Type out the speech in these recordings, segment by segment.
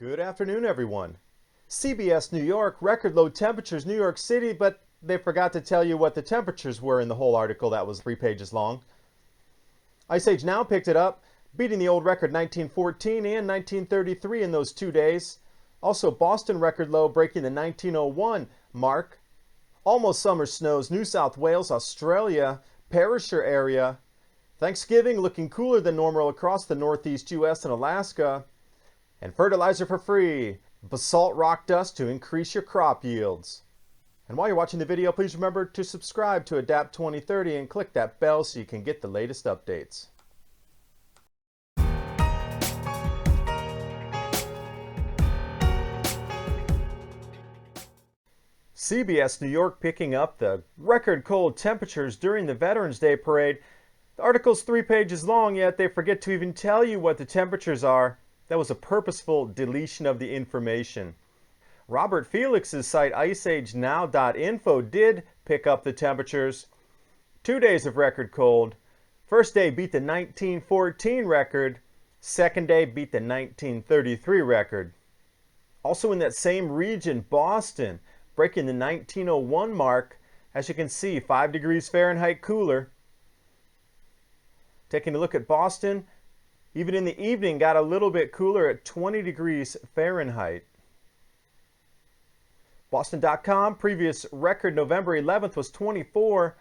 Good afternoon, everyone. CBS New York, record low temperatures, New York City, but they forgot to tell you what the temperatures were in the whole article that was 3 pages long. Ice Age now picked it up, beating the old record 1914 and 1933 in those 2 days. Also, Boston record low breaking the 1901 mark. Almost summer snows, New South Wales, Australia, Perisher area. Thanksgiving looking cooler than normal across the northeast U.S. and Alaska. And fertilizer for free, basalt rock dust to increase your crop yields. And while you're watching the video, please remember to subscribe to Adapt 2030 and click that bell so you can get the latest updates. CBS New York picking up the record cold temperatures during the Veterans Day parade. The article's 3 pages long, yet they forget to even tell you what the temperatures are. That was a purposeful deletion of the information. Robert Felix's site iceagenow.info did pick up the temperatures. 2 days of record cold. First day beat the 1914 record. Second day beat the 1933 record. Also in that same region, Boston, breaking the 1901 mark. As you can see, 5 degrees Fahrenheit cooler. Taking a look at Boston, even in the evening got a little bit cooler at 20 degrees Fahrenheit. Boston.com, previous record November 11th was 24.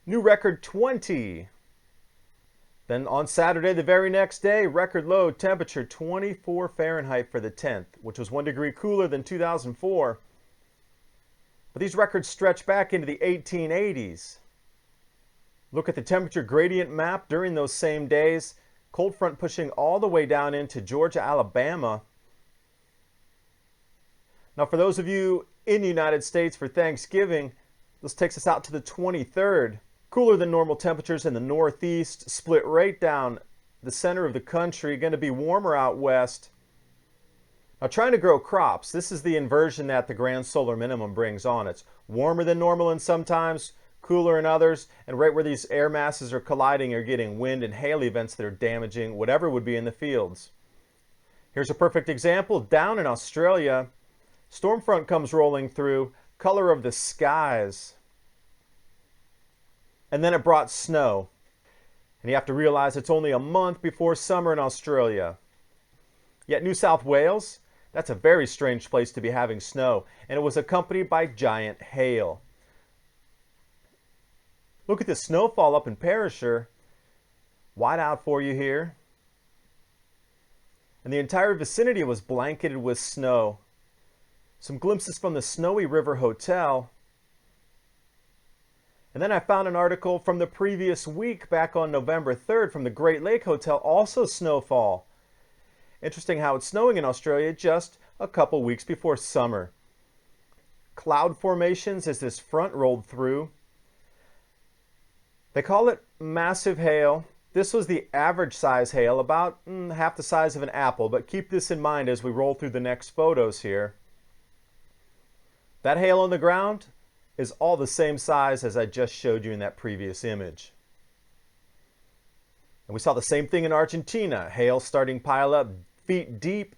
New record 20. Then on Saturday, the very next day, record low temperature 24 Fahrenheit for the 10th, which was 1 degree cooler than 2004. But these records stretch back into the 1880s. Look at the temperature gradient map during those same days. Cold front pushing all the way down into Georgia, Alabama. Now for those of you in the United States for Thanksgiving, this takes us out to the 23rd. Cooler than normal temperatures in the Northeast, split right down the center of the country. Going to be warmer out west. Now trying to grow crops, this is the inversion that the grand solar minimum brings on. It's warmer than normal and sometimes cooler in others, and right where these air masses are colliding, you're getting wind and hail events that are damaging whatever would be in the fields. Here's a perfect example down in Australia. Storm front comes rolling through, color of the skies. And then it brought snow. And you have to realize it's only a month before summer in Australia. Yet New South Wales, that's a very strange place to be having snow, and it was accompanied by giant hail. Look at the snowfall up in Perisher. White out for you here. And the entire vicinity was blanketed with snow. Some glimpses from the Snowy River Hotel. And then I found an article from the previous week back on November 3rd from the Great Lake Hotel, also snowfall. Interesting how it's snowing in Australia just a couple weeks before summer. Cloud formations as this front rolled through. They call it massive hail. This was the average size hail, about half the size of an apple, but keep this in mind as we roll through the next photos here. That hail on the ground is all the same size as I just showed you in that previous image. And we saw the same thing in Argentina, hail starting to pile up feet deep.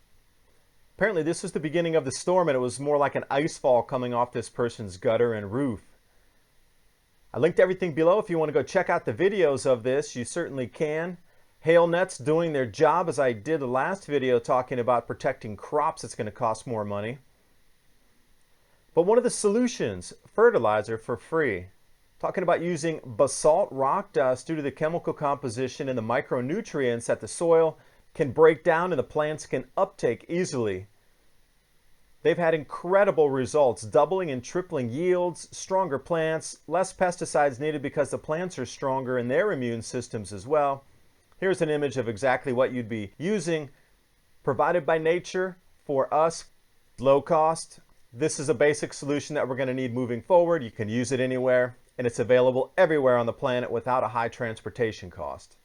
Apparently this was the beginning of the storm, and it was more like an ice fall coming off this person's gutter and roof. I linked everything below. If you want to go check out the videos of this, you certainly can. Hail nets doing their job, as I did the last video talking about protecting crops. It's going to cost more money. But one of the solutions, fertilizer for free. Talking about using basalt rock dust due to the chemical composition and the micronutrients that the soil can break down and the plants can uptake easily. They've had incredible results, doubling and tripling yields, stronger plants, less pesticides needed because the plants are stronger in their immune systems as well. Here's an image of exactly what you'd be using, provided by nature for us, low cost. This is a basic solution that we're going to need moving forward. You can use it anywhere, and it's available everywhere on the planet without a high transportation cost.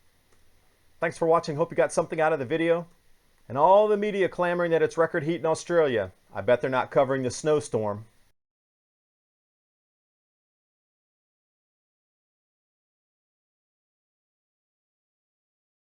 Thanks for watching. Hope you got something out of the video. And all the media clamoring that it's record heat in Australia. I bet they're not covering the snowstorm.